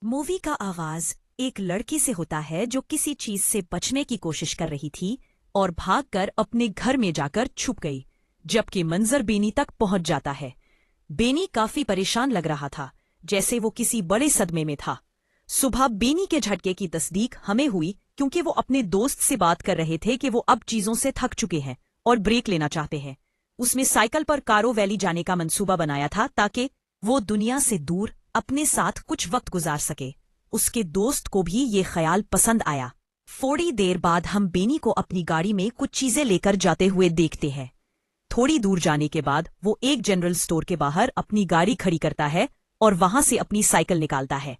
Movie का आगाज एक लड़की से होता है जो किसी चीज से बचने की कोशिश कर रही थी और भागकर अपने घर में जाकर छुप गई, जबकि मंजर बेनी तक पहुंच जाता है। बेनी काफी परेशान लग रहा था, जैसे वो किसी बड़े सदमे में था। सुबह बेनी के झटके की तस्दीक हमें हुई क्योंकि वो अपने दोस्त से बात कर रहे थे कि वो अब चीजों से थक चुके हैं और ब्रेक लेना चाहते हैं। उसने साइकिल पर कारो वैली जाने का मंसूबा बनाया था ताकि वो दुनिया से दूर अपने साथ कुछ वक्त गुजार सके। उसके दोस्त को भी ये ख्याल पसंद आया। थोड़ी देर बाद हम बेनी को अपनी गाड़ी में कुछ चीजें लेकर जाते हुए देखते हैं। थोड़ी दूर जाने के बाद वो एक जनरल स्टोर के बाहर अपनी गाड़ी खड़ी करता है और वहां से अपनी साइकिल निकालता है।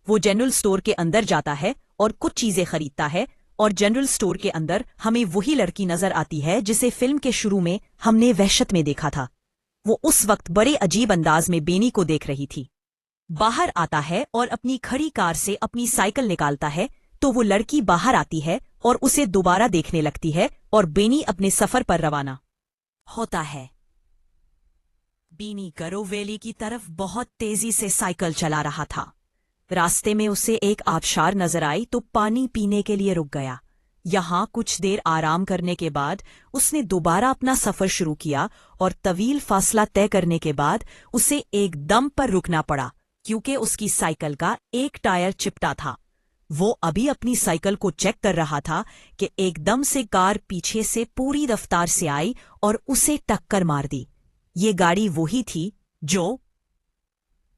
वो जनरल स्टोर के अंदर जाता है और कुछ चीजें खरीदता है और जनरल स्टोर के अंदर हमें वही लड़की नजर आती है जिसे फिल्म के शुरू में हमने वहशत में देखा था। वो उस वक्त बड़े अजीब अंदाज में बेनी को देख रही थी। बाहर आता है और अपनी खड़ी कार से अपनी साइकिल निकालता है तो वो लड़की बाहर आती है और उसे दोबारा देखने लगती है और बेनी अपने सफर पर रवाना होता है। बेनी कारो वैली की तरफ बहुत तेजी से साइकिल चला रहा था। रास्ते में उसे एक आबशार नजर आई तो पानी पीने के लिए रुक गया। यहां कुछ देर आराम करने के बाद उसने दोबारा अपना सफर शुरू किया और तवील फासला तय करने के बाद उसे एक दम पर रुकना पड़ा क्योंकि उसकी साइकिल का एक टायर चिपटा था। वो अभी अपनी साइकिल को चेक कर रहा था कि एकदम से कार पीछे से पूरी रफ्तार से आई और उसे टक्कर मार दी। ये गाड़ी वही थी जो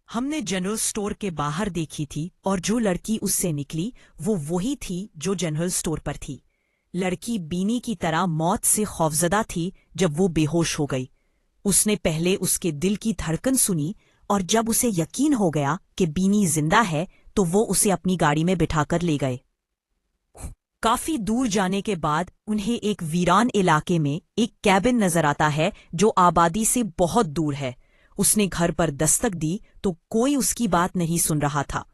हमने जनरल स्टोर के बाहर देखी थी और जो लड़की उससे निकली वो वही थी जो जनरल स्टोर पर थी। लड़की बेनी की तरह मौत से खौफजदा थी जब वो बेहोश हो गई। उसने पहले उसके दिल की धड़कन सुनी और जब उसे यकीन हो गया कि बेनी जिंदा है तो वो उसे अपनी गाड़ी में बिठाकर ले गए। काफी दूर जाने के बाद उन्हें एक वीरान इलाके में एक कैबिन नजर आता है जो आबादी से बहुत दूर है। उसने घर पर दस्तक दी तो कोई उसकी बात नहीं सुन रहा था।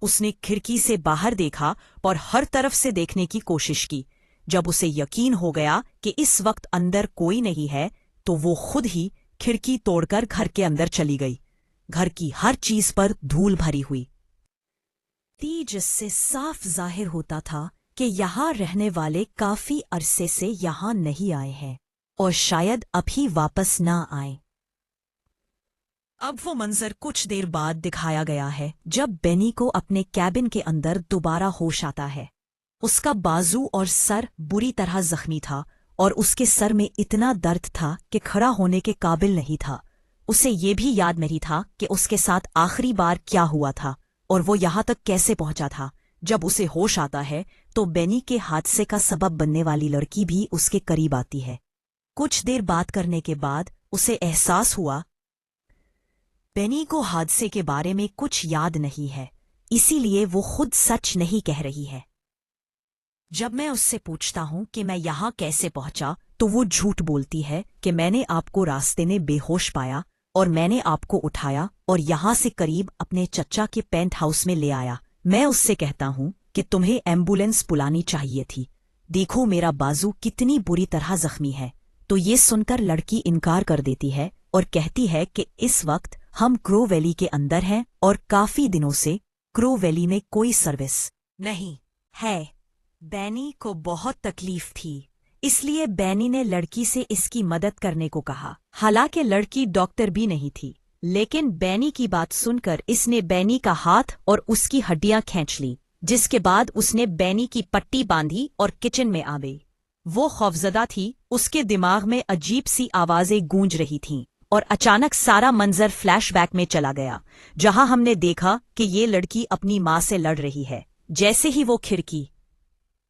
उसने खिड़की से बाहर देखा और हर तरफ से देखने की कोशिश की। जब उसे यकीन हो गया कि इस वक्त अंदर कोई नहीं है तो वो खुद ही खिड़की तोड़कर घर के अंदर चली गई। घर की हर चीज पर धूल भरी हुई थी, जिससे साफ जाहिर होता था कि यहाँ रहने वाले काफी अरसे से यहाँ नहीं आए हैं और शायद अभी वापस ना आए। अब वो मंजर कुछ देर बाद दिखाया गया है जब बेनी को अपने कैबिन के अंदर दोबारा होश आता है। उसका बाजू और सर बुरी तरह जख्मी था और उसके सर में इतना दर्द था कि खड़ा होने के काबिल नहीं था। उसे ये भी याद नहीं था कि उसके साथ आखिरी बार क्या हुआ था और वो यहाँ तक कैसे पहुंचा था। जब उसे होश आता है तो बेनी के हादसे का सबब बनने वाली लड़की भी उसके करीब आती है। कुछ देर बात करने के बाद उसे एहसास हुआ बेनी को हादसे के बारे में कुछ याद नहीं है, इसीलिए वो खुद सच नहीं कह रही है। जब मैं उससे पूछता हूं कि मैं यहाँ कैसे पहुंचा तो वो झूठ बोलती है कि मैंने आपको रास्ते में बेहोश पाया और मैंने आपको उठाया और यहाँ से करीब अपने चचा के पेंट हाउस में ले आया। मैं उससे कहता हूं कि तुम्हें एम्बुलेंस बुलानी चाहिए थी, देखो मेरा बाजू कितनी बुरी तरह जख्मी है। तो ये सुनकर लड़की इनकार कर देती है और कहती है कि इस वक्त हम क्रो वैली के अंदर हैं और काफी दिनों से क्रो वैली में कोई सर्विस नहीं है। बेनी को बहुत तकलीफ थी, इसलिए बेनी ने लड़की से इसकी मदद करने को कहा। हालांकि लड़की डॉक्टर भी नहीं थी, लेकिन बेनी की बात सुनकर इसने बेनी का हाथ और उसकी हड्डियां खींच ली, जिसके बाद उसने बेनी की पट्टी बांधी और किचन में आ गई। वो खौफजदा थी, उसके दिमाग में अजीब सी आवाजें गूंज रही थीं और अचानक सारा मंजर फ्लैशबैक में चला गया जहां हमने देखा कि ये लड़की अपनी मां से लड़ रही है। जैसे ही वो खिड़की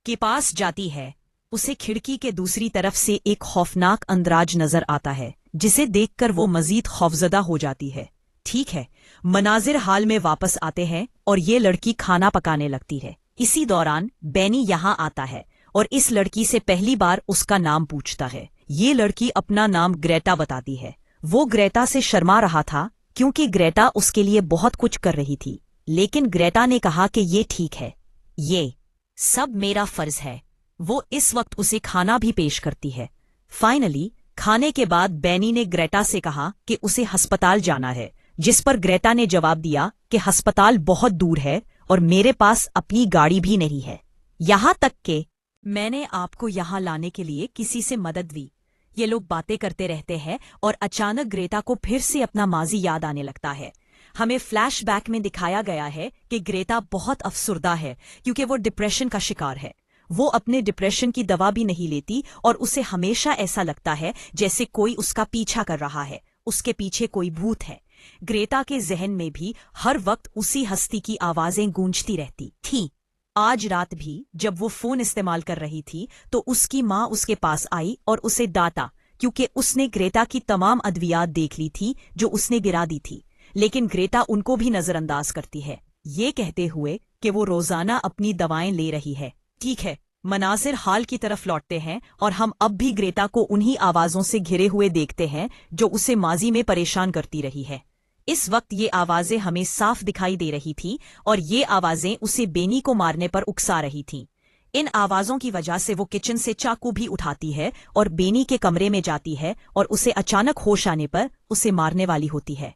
के पास जाती है उसे खिड़की के दूसरी तरफ से एक खौफनाक अंदराज नजर आता है जिसे देखकर वो मजीद खौफजदा हो जाती है। ठीक है, मनाजिर हाल में वापस आते हैं और ये लड़की खाना पकाने लगती है। इसी दौरान बेनी यहाँ आता है और इस लड़की से पहली बार उसका नाम पूछता है। ये लड़की अपना नाम ग्रेटा बताती है। वो ग्रेटा से शर्मा रहा था क्योंकि ग्रेटा उसके लिए बहुत कुछ कर रही थी, लेकिन ग्रेटा ने कहा कि ये ठीक है, ये सब मेरा फर्ज है। वो इस वक्त उसे खाना भी पेश करती है। फाइनली खाने के बाद बेनी ने ग्रेटा से कहा कि उसे अस्पताल जाना है, जिस पर ग्रेटा ने जवाब दिया कि अस्पताल बहुत दूर है और मेरे पास अपनी गाड़ी भी नहीं है। यहाँ तक कि मैंने आपको यहाँ लाने के लिए किसी से मदद ली। ये लोग बातें करते रहते हैं और अचानक ग्रेटा को फिर से अपना माजी याद आने लगता है। हमें फ्लैशबैक में दिखाया गया है कि ग्रेटा बहुत अफसुर्दा है क्योंकि वो डिप्रेशन का शिकार है। वो अपने डिप्रेशन की दवा भी नहीं लेती और उसे हमेशा ऐसा लगता है जैसे कोई उसका पीछा कर रहा है, उसके पीछे कोई भूत है। ग्रेटा के जहन में भी हर वक्त उसी हस्ती की आवाजें गूंजती रहती थीं। आज रात भी जब वो फोन इस्तेमाल कर रही थी तो उसकी माँ उसके पास आई और उसे डांटा क्योंकि उसने ग्रेटा की तमाम अद्वियात देख ली थी जो उसने गिरा दी थी। लेकिन ग्रेटा उनको भी नजरअंदाज करती है, ये कहते हुए कि वो रोजाना अपनी दवाएं ले रही है। ठीक है, मनासिर हाल की तरफ लौटते हैं और हम अब भी ग्रेटा को उन्हीं आवाजों से घिरे हुए देखते हैं जो उसे माजी में परेशान करती रही है। इस वक्त ये आवाजें हमें साफ दिखाई दे रही थीं और ये आवाजें उसे बेनी को मारने पर उकसा रही थीं। इन आवाजों की वजह से वो किचन से चाकू भी उठाती है और बेनी के कमरे में जाती है और उसे अचानक होश आने पर उसे मारने वाली होती है।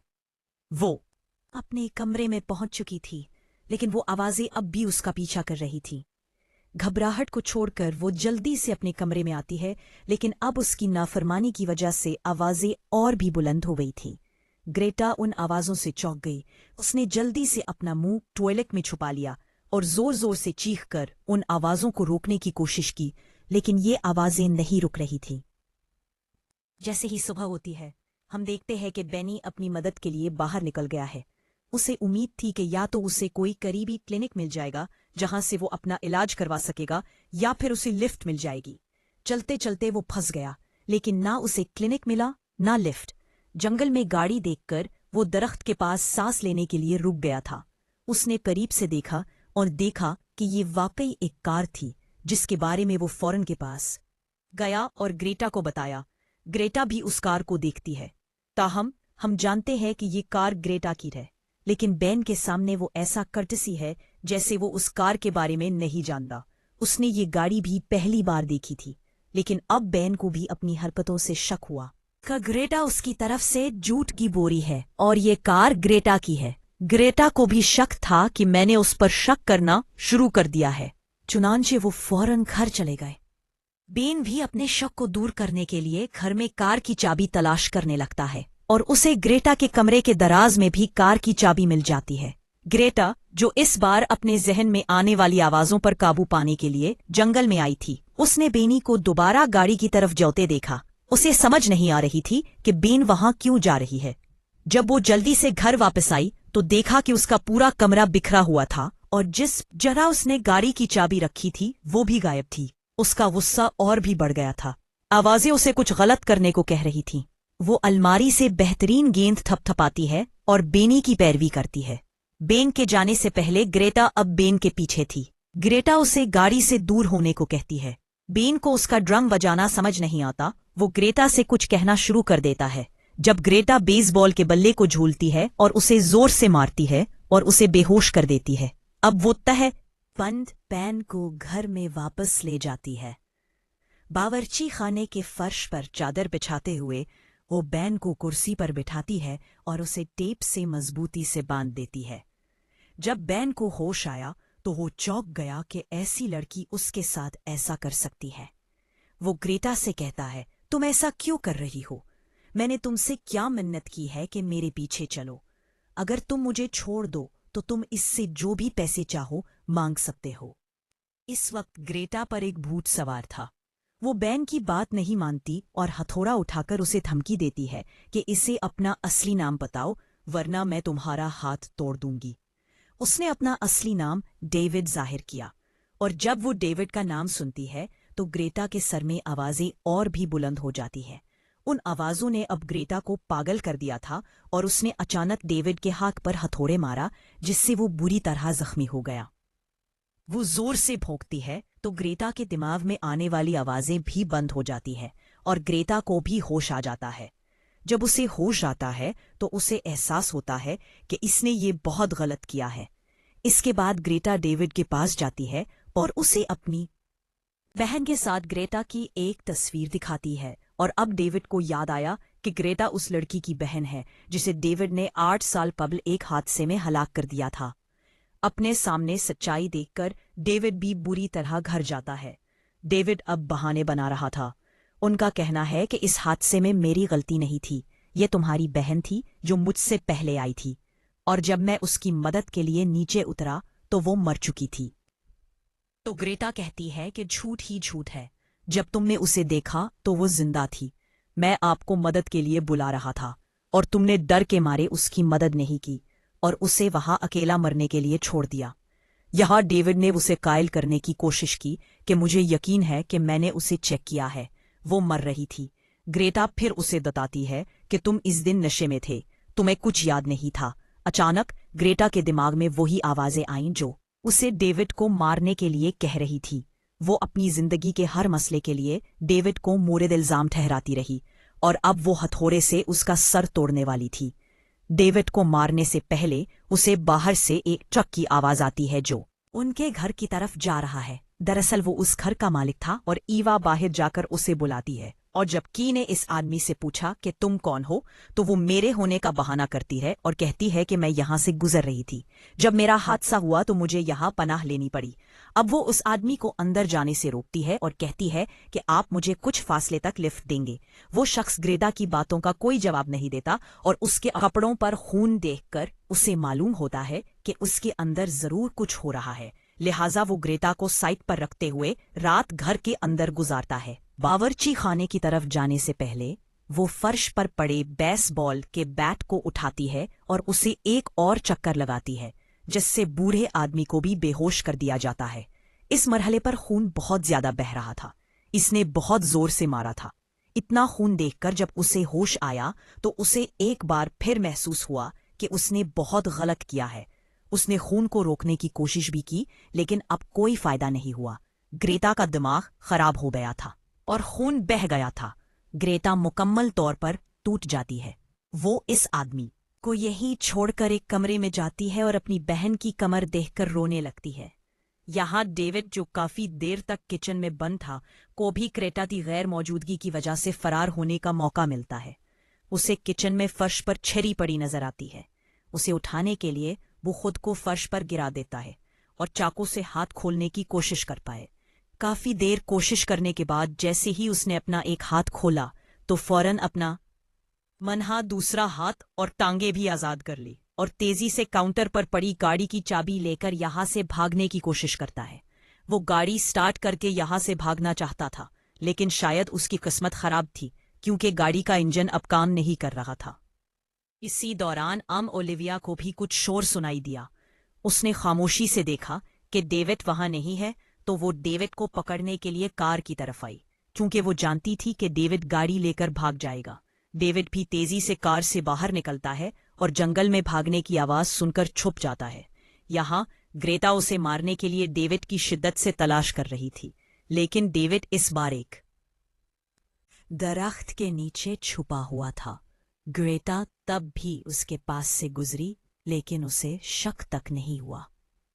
वो अपने कमरे में पहुंच चुकी थी, लेकिन वो आवाजें अब भी उसका पीछा कर रही थीं। घबराहट को छोड़कर वो जल्दी से अपने कमरे में आती है, लेकिन अब उसकी नाफरमानी की वजह से आवाजें और भी बुलंद हो गई थीं। ग्रेटा उन आवाजों से चौंक गई। उसने जल्दी से अपना मुंह टॉयलेट में छुपा लिया और जोर जोर से चीखकर उन आवाजों को रोकने की कोशिश की, लेकिन ये आवाजें नहीं रुक रही थीं। जैसे ही सुबह होती है, हम देखते हैं कि बेनी अपनी मदद के लिए बाहर निकल गया है। उसे उम्मीद थी कि या तो उसे कोई करीबी क्लिनिक मिल जाएगा जहां से वो अपना इलाज करवा सकेगा, या फिर उसे लिफ्ट मिल जाएगी। चलते चलते वो फंस गया, लेकिन ना उसे क्लिनिक मिला ना लिफ्ट। जंगल में गाड़ी देखकर वो दरख्त के पास सांस लेने के लिए रुक गया था। उसने करीब से देखा और देखा कि ये वाकई एक कार थी, जिसके बारे में वो फौरन के पास गया और ग्रेटा को बताया। ग्रेटा भी उस कार को देखती है। ताहम हम जानते हैं कि ये कार ग्रेटा की है, लेकिन बेन के सामने वो ऐसा कर्टसी है जैसे वो उस कार के बारे में नहीं जानता। उसने ये गाड़ी भी पहली बार देखी थी, लेकिन अब बेन को भी अपनी हरकतों से शक हुआ कि ग्रेटा उसकी तरफ से झूठ की बोरी है और ये कार ग्रेटा की है। ग्रेटा को भी शक था कि मैंने उस पर शक करना शुरू कर दिया है, चुनांचे वो फौरन घर चले गए। बेन भी अपने शक को दूर करने के लिए घर में कार की चाबी तलाश करने लगता है और उसे ग्रेटा के कमरे के दराज में भी कार की चाबी मिल जाती है। ग्रेटा, जो इस बार अपने जहन में आने वाली आवाजों पर काबू पाने के लिए जंगल में आई थी, उसने बेनी को दोबारा गाड़ी की तरफ जाते देखा। उसे समझ नहीं आ रही थी कि बेन वहां क्यों जा रही है। जब वो जल्दी से घर वापस आई तो देखा कि उसका पूरा कमरा बिखरा हुआ था और जिस जगह उसने गाड़ी की चाबी रखी थी वो भी गायब थी। उसका गुस्सा और भी बढ़ गया था। आवाजें उसे कुछ गलत करने को कह रही थीं। वो अलमारी से बेहतरीन गेंद थपथपाती है और बेनी की पैरवी करती है। बेन के जाने से पहले ग्रेटा अब बेन के पीछे थी। ग्रेटा उसे गाड़ी से दूर होने को कहती है। बेन को उसका ड्रम बजाना समझ नहीं आता। वो ग्रेटा से कुछ कहना शुरू कर देता है। जब ग्रेटा बेसबॉल के बल्ले को झूलती है और उसे जोर से मारती है और उसे बेहोश कर देती है। अब वो तह बंद बेन को घर में वापस ले जाती है। बावर्ची खाने के फर्श पर चादर बिछाते हुए वो बेन को कुर्सी पर बिठाती है और उसे टेप से मजबूती से बांध देती है। जब बेन को होश आया तो वो चौंक गया कि ऐसी लड़की उसके साथ ऐसा कर सकती है। वो ग्रेटा से कहता है, तुम ऐसा क्यों कर रही हो? मैंने तुमसे क्या मिन्नत की है कि मेरे पीछे चलो? अगर तुम मुझे छोड़ दो तो तुम इससे जो भी पैसे चाहो मांग सकते हो। इस वक्त ग्रेटा पर एक भूत सवार था। वो बेन की बात नहीं मानती और हथौड़ा उठाकर उसे धमकी देती है कि इसे अपना असली नाम बताओ वरना मैं तुम्हारा हाथ तोड़ दूंगी। उसने अपना असली नाम डेविड जाहिर किया और जब वो डेविड का नाम सुनती है तो ग्रेटा के सर में आवाजें और भी बुलंद हो जाती है। उन आवाजों ने अब ग्रेटा को पागल कर दिया था और उसने अचानक डेविड के हाथ पर हथौड़े मारा, जिससे वो बुरी तरह जख्मी हो गया। वो जोर से भौंकती है तो ग्रेटा के दिमाग में आने वाली आवाजें भी बंद हो जाती है और ग्रेटा को भी होश आ जाता है। जब उसे होश आता है तो उसे एहसास होता है कि इसने ये बहुत गलत किया है। इसके बाद ग्रेटा डेविड के पास जाती है और उसे अपनी बहन के साथ ग्रेटा की एक तस्वीर दिखाती है और अब डेविड को याद आया कि ग्रेटा उस लड़की की बहन है जिसे डेविड ने 8 साल कबल एक हादसे में हलाक कर दिया था। अपने सामने सच्चाई देखकर डेविड भी बुरी तरह घर जाता है। डेविड अब बहाने बना रहा था। उनका कहना है कि इस हादसे में मेरी गलती नहीं थी, ये तुम्हारी बहन थी जो मुझसे पहले आई थी, और जब मैं उसकी मदद के लिए नीचे उतरा तो वो मर चुकी थी। तो ग्रेटा कहती है कि झूठ ही झूठ है, जब तुमने उसे देखा तो वो जिंदा थी। मैं आपको मदद के लिए बुला रहा था और तुमने डर के मारे उसकी मदद नहीं की और उसे वहां अकेला मरने के लिए छोड़ दिया। यहां डेविड ने उसे कायल करने की कोशिश की कि मुझे यकीन है कि मैंने उसे चेक किया है, वो मर रही थी। ग्रेटा फिर उसे बताती है कि तुम इस दिन नशे में थे, तुम्हें कुछ याद नहीं था। अचानक ग्रेटा के दिमाग में वही आवाजें आईं जो उसे डेविड को मारने के लिए कह रही थी। वो अपनी जिंदगी के हर मसले के लिए डेविड को मोरिद इल्जाम ठहराती रही और अब वो हथौड़े से उसका सर तोड़ने वाली थी। डेविड को मारने से पहले उसे बाहर से एक ट्रक की आवाज आती है जो उनके घर की तरफ जा रहा है। दरअसल वो उस घर का मालिक था और ईवा बाहर जाकर उसे बुलाती है, और जब की ने इस आदमी से पूछा कि तुम कौन हो, तो वो मेरे होने का बहाना करती है और कहती है कि मैं यहाँ से गुजर रही थी। जब मेरा हादसा हुआ तो मुझे यहाँ पनाह लेनी पड़ी। अब वो उस आदमी को अंदर जाने से रोकती है और कहती है कि आप मुझे कुछ फासले तक लिफ्ट देंगे। वो शख्स ग्रेटा की बातों का कोई जवाब नहीं देता और उसके कपड़ों पर खून देखकर उसे मालूम होता है कि उसके अंदर जरूर कुछ हो रहा है। लिहाजा वो ग्रेटा को साइड पर रखते हुए रात घर के अंदर गुजारता है। बावर्ची खाने की तरफ जाने से पहले वो फर्श पर पड़े बेसबॉल के बैट को उठाती है और उसे एक और चक्कर लगाती है, जिससे बूढ़े आदमी को भी बेहोश कर दिया जाता है। इस मरहले पर खून बहुत ज्यादा बह रहा था। इसने बहुत जोर से मारा था। इतना खून देखकर जब उसे होश आया तो उसे एक बार फिर महसूस हुआ कि उसने बहुत गलत किया है। उसने खून को रोकने की कोशिश भी की, लेकिन अब कोई फायदा नहीं हुआ। ग्रेटा का दिमाग खराब हो गया था और खून बह गया था। ग्रेटा मुकम्मल तौर पर टूट जाती है। वो इस आदमी को यहीं छोड़कर एक कमरे में जाती है और अपनी बहन की कमर देखकर रोने लगती है। यहाँ डेविड, जो काफी देर तक किचन में बंद था, को भी ग्रेटा की गैर मौजूदगी की वजह से फरार होने का मौका मिलता है। उसे किचन में फर्श पर छरी पड़ी नजर आती है। उसे उठाने के लिए वो खुद को फर्श पर गिरा देता है और चाकू से हाथ खोलने की कोशिश कर पाए। काफी देर कोशिश करने के बाद जैसे ही उसने अपना एक हाथ खोला तो फौरन अपना मनहा दूसरा हाथ और टांगे भी आजाद कर ली और तेजी से काउंटर पर पड़ी गाड़ी की चाबी लेकर यहां से भागने की कोशिश करता है। वो गाड़ी स्टार्ट करके यहां से भागना चाहता था, लेकिन शायद उसकी किस्मत खराब थी क्योंकि गाड़ी का इंजन अब काम नहीं कर रहा था। इसी दौरान ओलिविया को भी कुछ शोर सुनाई दिया। उसने खामोशी से देखा कि डेविड वहां नहीं है, तो वो डेविड को पकड़ने के लिए कार की तरफ आई, क्योंकि वो जानती थी कि डेविड गाड़ी लेकर भाग जाएगा। डेविड भी तेजी से कार से बाहर निकलता है और जंगल में भागने की आवाज सुनकर छुप जाता है। यहाँ ग्रेटा उसे मारने के लिए डेविड की शिद्दत से तलाश कर रही थी, लेकिन डेविड इस बार एक दरख्त के नीचे छुपा हुआ था। ग्रेटा तब भी उसके पास से गुजरी, लेकिन उसे शक तक नहीं हुआ।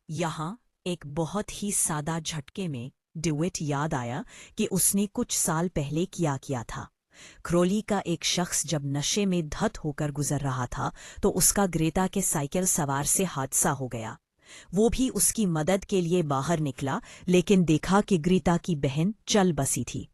यहाँ एक बहुत ही सादा झटके में डेविड याद आया कि उसने कुछ साल पहले किया था। क्रोली का एक शख्स जब नशे में धत होकर गुजर रहा था तो उसका ग्रेटा के साइकिल सवार से हादसा हो गया। वो भी उसकी मदद के लिए बाहर निकला, लेकिन देखा कि ग्रेटा की बहन चल बसी थी।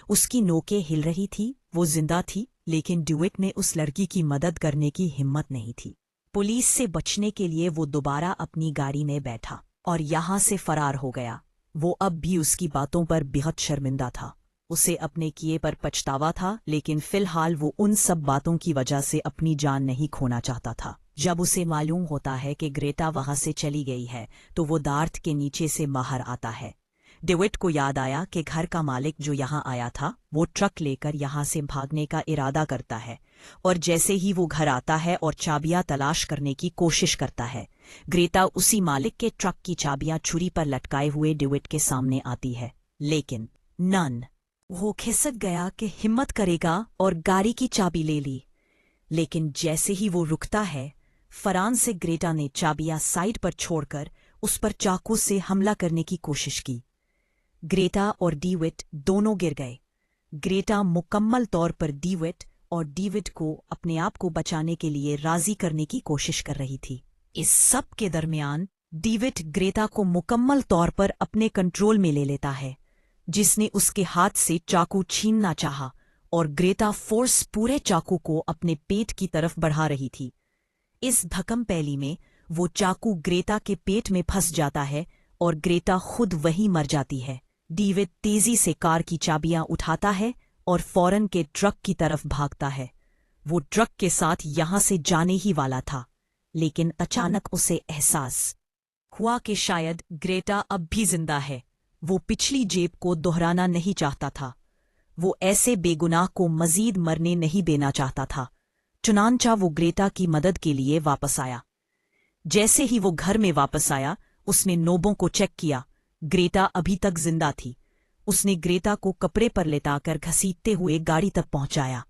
उसकी नोकें हिल रही थी, वो जिंदा थी, लेकिन डेविड में उस लड़की की मदद करने की हिम्मत नहीं थी। पुलिस से बचने के लिए वो दोबारा अपनी गाड़ी में बैठा और यहां से फरार हो गया। वो अब भी उसकी बातों पर बेहद शर्मिंदा था। उसे अपने किए पर पछतावा था, लेकिन फिलहाल वो उन सब बातों की वजह से अपनी जान नहीं खोना चाहता था। जब उसे मालूम होता है कि ग्रेटा वहां से चली गई है तो वो दार्थ के नीचे से बाहर आता है। डेविड को याद आया कि घर का मालिक जो यहाँ आया था वो ट्रक लेकर यहाँ से भागने का इरादा करता है, और जैसे ही वो घर आता है और चाबियां तलाश करने की कोशिश करता है, ग्रेटा उसी मालिक के ट्रक की चाबियां छुरी पर लटकाए हुए डेविड के सामने आती है। लेकिन नन वो खिसक गया कि हिम्मत करेगा और गाड़ी की चाबी ले ली। लेकिन जैसे ही वो रुकता है, फरान से ग्रेटा ने चाबियां साइड पर छोड़कर उस पर चाकू से हमला करने की कोशिश की। ग्रेटा और डेविड दोनों गिर गए। ग्रेटा मुकम्मल तौर पर डेविड और डेविड को अपने आप को बचाने के लिए राजी करने की कोशिश कर रही थी। इस सब के दरमियान डेविड ग्रेटा को मुकम्मल तौर पर अपने कंट्रोल में ले लेता है, जिसने उसके हाथ से चाकू छीनना चाहा और ग्रेटा फोर्स पूरे चाकू को अपने पेट की तरफ बढ़ा रही थी। इस भकम पैली में वो चाकू ग्रेटा के पेट में फंस जाता है और ग्रेटा खुद वहीं मर जाती है। डेविड तेजी से कार की चाबियां उठाता है और फौरन के ट्रक की तरफ भागता है। वो ट्रक के साथ यहां से जाने ही वाला था, लेकिन अचानक उसे एहसास हुआ कि शायद ग्रेटा अब भी जिंदा है। वो पिछली जेब को दोहराना नहीं चाहता था। वो ऐसे बेगुनाह को मजीद मरने नहीं देना चाहता था। चुनांचा वो ग्रेटा की मदद के लिए वापस आया। जैसे ही वो घर में वापस आया, उसने नोबों को चेक किया। ग्रेटा अभी तक जिंदा थी। उसने ग्रेटा को कपड़े पर लेटाकर घसीटते हुए गाड़ी तक पहुंचाया।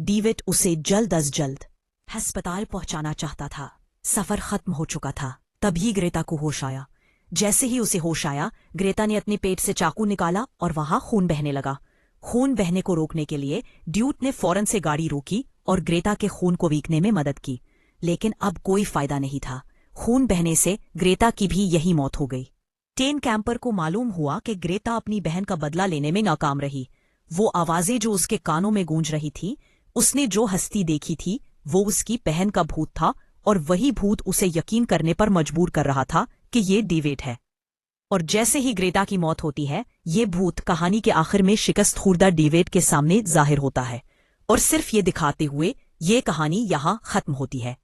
डेविड उसे जल्द अज जल्द अस्पताल पहुंचाना चाहता था। सफर खत्म हो चुका था। तभी ग्रेटा को होश आया। जैसे ही उसे होश आया, ग्रेटा ने अपने पेट से चाकू निकाला और वहां खून बहने लगा। खून बहने को रोकने के लिए ड्यूट ने फौरन से गाड़ी रोकी और ग्रेटा के खून को रोकने में मदद की, लेकिन अब कोई फायदा नहीं था। खून बहने से ग्रेटा की भी यही मौत हो गई। टेन कैंपर को मालूम हुआ कि ग्रेटा अपनी बहन का बदला लेने में नाकाम रही। वो आवाजें जो उसके कानों में गूंज रही थी, उसने जो हस्ती देखी थी, वो उसकी बहन का भूत था और वही भूत उसे यकीन करने पर मजबूर कर रहा था कि ये डेविड है। और जैसे ही ग्रेटा की मौत होती है, ये भूत कहानी के आखिर में शिकस्त खुर्दा डेविड के सामने जाहिर होता है और सिर्फ ये दिखाते हुए ये कहानी यहाँ खत्म होती है।